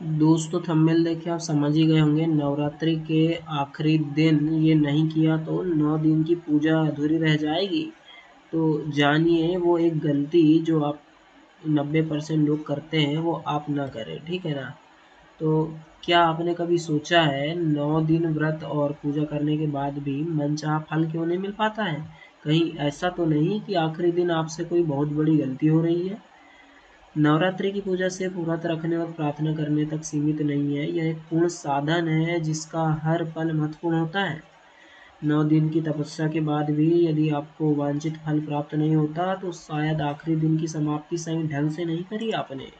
दोस्तों थंबनेल देख के आप समझ ही गए होंगे, नवरात्रि के आखिरी दिन ये नहीं किया तो 9 दिन की पूजा अधूरी रह जाएगी। तो जानिए वो एक गलती जो आप 90% लोग करते हैं वो आप ना करें, ठीक है ना। तो क्या आपने कभी सोचा है 9 दिन व्रत और पूजा करने के बाद भी मनचाहा फल क्यों नहीं मिल पाता है? कहीं ऐसा तो नहीं कि आखिरी दिन आपसे कोई बहुत बड़ी गलती हो रही है? नवरात्रि की पूजा सिर्फ व्रत रखने और प्रार्थना करने तक सीमित नहीं है, यह एक पूर्ण साधन है जिसका हर पल महत्वपूर्ण होता है। 9 दिन की तपस्या के बाद भी यदि आपको वांछित फल प्राप्त नहीं होता तो शायद आखिरी दिन की समाप्ति सही ढंग से नहीं करी आपने।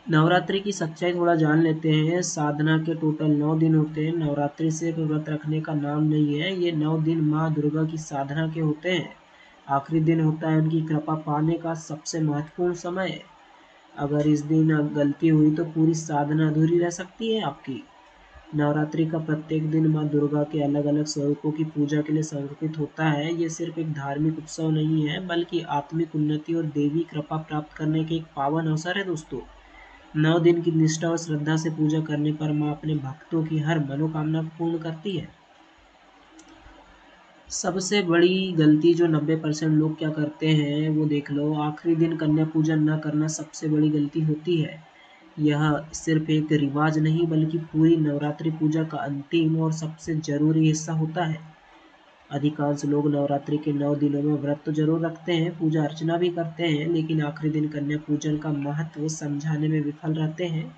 नवरात्रि की सच्चाई थोड़ा जान लेते हैं। साधना के टोटल 9 दिन होते हैं। नवरात्रि सिर्फ व्रत रखने का नाम नहीं है, ये 9 दिन माँ दुर्गा की साधना के होते हैं। आखिरी दिन होता है उनकी कृपा पाने का सबसे महत्वपूर्ण समय। अगर इस दिन गलती हुई तो पूरी साधना अधूरी रह सकती है आपकी। नवरात्रि का प्रत्येक दिन माँ दुर्गा के अलग अलग स्वरूपों की पूजा के लिए समर्पित होता है। ये सिर्फ एक धार्मिक उत्सव नहीं है बल्कि आत्मिक उन्नति और देवी कृपा प्राप्त करने के एक पावन अवसर है दोस्तों। 9 दिन की निष्ठा और श्रद्धा से पूजा करने पर माँ अपने भक्तों की हर मनोकामना को पूर्ण करती है। सबसे बड़ी गलती जो 90% लोग क्या करते हैं वो देख लो, आखिरी दिन कन्या पूजन न करना सबसे बड़ी गलती होती है। यह सिर्फ एक रिवाज नहीं बल्कि पूरी नवरात्रि पूजा का अंतिम और सबसे जरूरी हिस्सा होता है। अधिकांश लोग नवरात्रि के 9 दिनों में व्रत तो जरूर रखते हैं, पूजा अर्चना भी करते हैं, लेकिन आखिरी दिन कन्या पूजन का महत्व समझाने में विफल रहते हैं।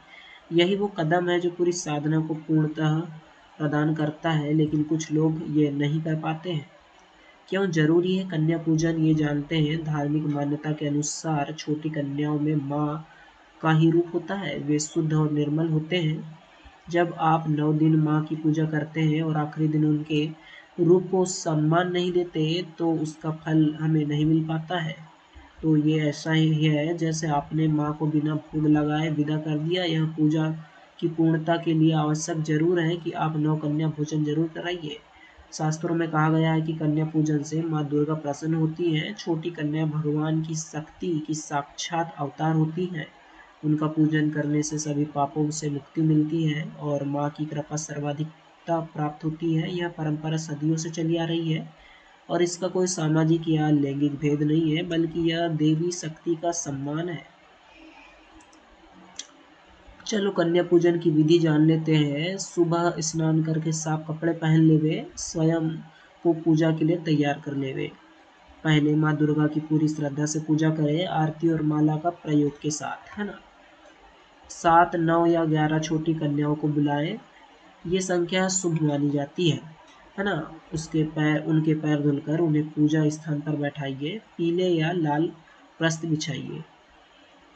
यही वो कदम है जो पूरी साधना को पूर्णतः प्रदान करता है, लेकिन कुछ लोग ये नहीं कर पाते हैं। क्यों जरूरी है कन्या पूजन ये जानते हैं। धार्मिक मान्यता के अनुसार छोटी कन्याओं में माँ का ही रूप होता है, वे शुद्ध और निर्मल होते हैं। जब आप 9 दिन माँ की पूजा करते हैं और आखिरी दिन उनके रूप को सम्मान नहीं देते तो उसका फल हमें नहीं मिल पाता है। तो ये ऐसा ही है जैसे आपने माँ को बिना भोग लगाए विदा कर दिया। यह पूजा की पूर्णता के लिए आवश्यक जरूर है कि आप 9 कन्या भोजन जरूर कराइए। शास्त्रों में कहा गया है कि कन्या पूजन से माँ दुर्गा प्रसन्न होती हैं। छोटी कन्या भगवान की शक्ति की साक्षात अवतार होती हैं। उनका पूजन करने से सभी पापों से मुक्ति मिलती है और माँ की कृपा सर्वाधिकता प्राप्त होती है। यह परंपरा सदियों से चली आ रही है और इसका कोई सामाजिक या लैंगिक भेद नहीं है बल्कि यह देवी शक्ति का सम्मान है। चलो कन्या पूजन की विधि जान लेते हैं। सुबह स्नान करके साफ कपड़े पहन लेवे, स्वयं को पूजा के लिए तैयार कर लेवे। पहले माँ दुर्गा की पूरी श्रद्धा से पूजा करें, आरती और माला का प्रयोग के साथ, है ना। 7, 9 या 11 छोटी कन्याओं को बुलाएं, ये संख्या शुभ मानी जाती है ना। उनके पैर धुलकर उन्हें पूजा स्थान पर बैठाइए, पीले या लाल वस्त्र बिछाइए,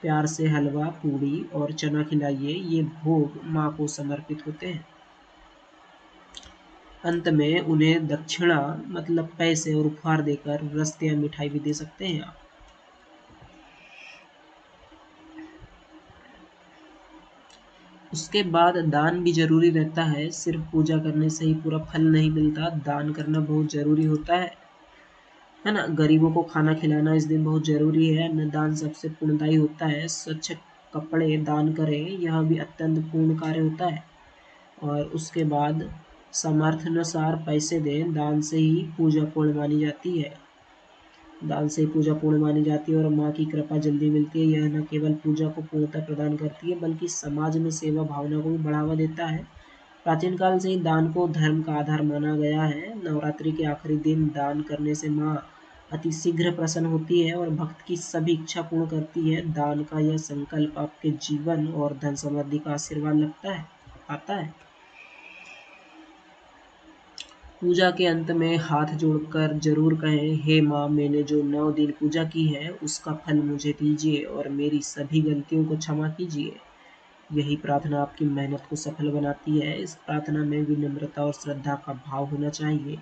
प्यार से हलवा पूड़ी और चना खिलाइए, ये भोग माँ को समर्पित होते हैं। अंत में उन्हें दक्षिणा मतलब पैसे और उपहार देकर रस्त या मिठाई भी दे सकते हैं आप। उसके बाद दान भी जरूरी रहता है, सिर्फ पूजा करने से ही पूरा फल नहीं मिलता, दान करना बहुत जरूरी होता है ना। गरीबों को खाना खिलाना इस दिन बहुत जरूरी है। अन्नदान सबसे पुण्यदायी होता है। स्वच्छ कपड़े दान करें, यह भी अत्यंत पूर्ण कार्य होता है। और उसके बाद सामर्थ्यानुसार पैसे दें, दान से ही पूजा पूर्ण मानी जाती है। दान से ही पूजा पूर्ण मानी जाती है और माँ की कृपा जल्दी मिलती है। यह न केवल पूजा को पूर्णता प्रदान करती है बल्कि समाज में सेवा भावना को भी बढ़ावा देता है। प्राचीन काल से ही दान को धर्म का आधार माना गया है। नवरात्रि के आखिरी दिन दान करने से माँ अति शीघ्र प्रसन्न होती है और भक्त की सभी इच्छा पूर्ण करती है। दान का यह संकल्प आपके जीवन और धन समृद्धि का आशीर्वाद आता है। पूजा के अंत में हाथ जोड़कर जरूर कहें, हे माँ, मैंने जो 9 दिन पूजा की है उसका फल मुझे दीजिए और मेरी सभी गलतियों को क्षमा कीजिए। यही प्रार्थना आपकी मेहनत को सफल बनाती है। इस प्रार्थना में विनम्रता और श्रद्धा का भाव होना चाहिए।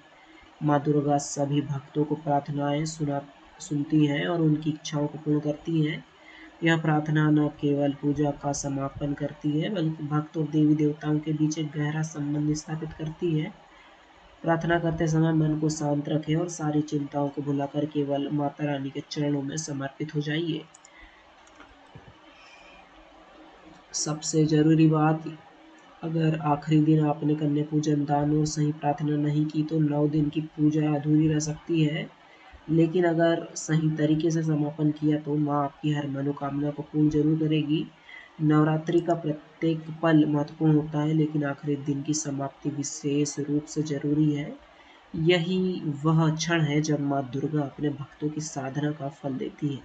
माँ दुर्गा सभी भक्तों को प्रार्थनाएं सुनती हैं और उनकी इच्छाओं को पूर्ण करती हैं। यह प्रार्थना न केवल पूजा का समापन करती है बल्कि भक्त और देवी देवताओं के बीच एक गहरा संबंध स्थापित करती है। प्रार्थना करते समय मन को शांत रखें और सारी चिंताओं को भुलाकर केवल माता रानी के चरणों में समर्पित हो जाइए। सबसे ज़रूरी बात, अगर आखिरी दिन आपने कन्या पूजन, दान और सही प्रार्थना नहीं की तो 9 दिन की पूजा अधूरी रह सकती है। लेकिन अगर सही तरीके से समापन किया तो माँ आपकी हर मनोकामना को पूर्ण जरूर करेगी। नवरात्रि का प्रत्येक पल महत्वपूर्ण होता है, लेकिन आखिरी दिन की समाप्ति विशेष रूप से जरूरी है। यही वह क्षण है जब माँ दुर्गा अपने भक्तों की साधना का फल देती है।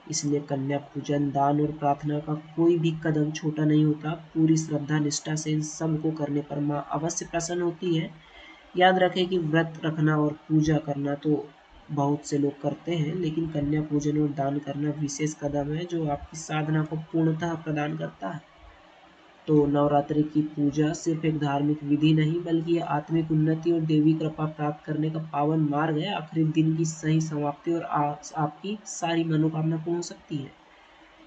इसलिए कन्या पूजन, दान और प्रार्थना का कोई भी कदम छोटा नहीं होता। पूरी श्रद्धा निष्ठा से इन सब को करने पर माँ अवश्य प्रसन्न होती है। याद रखें कि व्रत रखना और पूजा करना तो बहुत से लोग करते हैं, लेकिन कन्या पूजन और दान करना विशेष कदम है जो आपकी साधना को पूर्णतः प्रदान करता है। तो नवरात्रि की पूजा सिर्फ एक धार्मिक विधि नहीं, बल्कि आत्मिक उन्नति और देवी कृपा प्राप्त करने का पावन मार्ग है। आखिरी दिन की सही समाप्ति और आपकी सारी मनोकामना पूर्ण हो सकती है।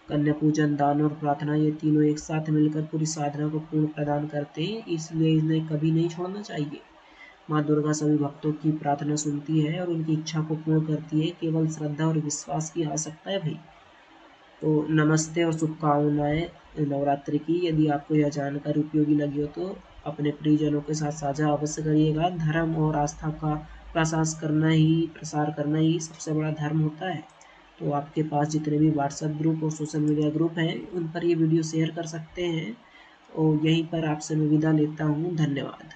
कन्या पूजन, दान और प्रार्थना, ये तीनों एक साथ मिलकर पूरी साधना को पूर्ण प्रदान करते हैं, इसलिए इन्हें कभी नहीं छोड़ना चाहिए। माँ दुर्गा सभी भक्तों की प्रार्थना सुनती है और उनकी इच्छा को पूर्ण करती है। केवल श्रद्धा और विश्वास की आवश्यकता है भाई। तो नमस्ते और शुभकामनाएं नवरात्रि की। यदि आपको यह जानकारी उपयोगी लगी हो तो अपने प्रियजनों के साथ साझा अवश्य करिएगा। धर्म और आस्था का प्रसार करना ही सबसे बड़ा धर्म होता है। तो आपके पास जितने भी व्हाट्सएप ग्रुप और सोशल मीडिया ग्रुप हैं, उन पर ये वीडियो शेयर कर सकते हैं। और यहीं पर आपसे मैं विदा लेता हूँ। धन्यवाद।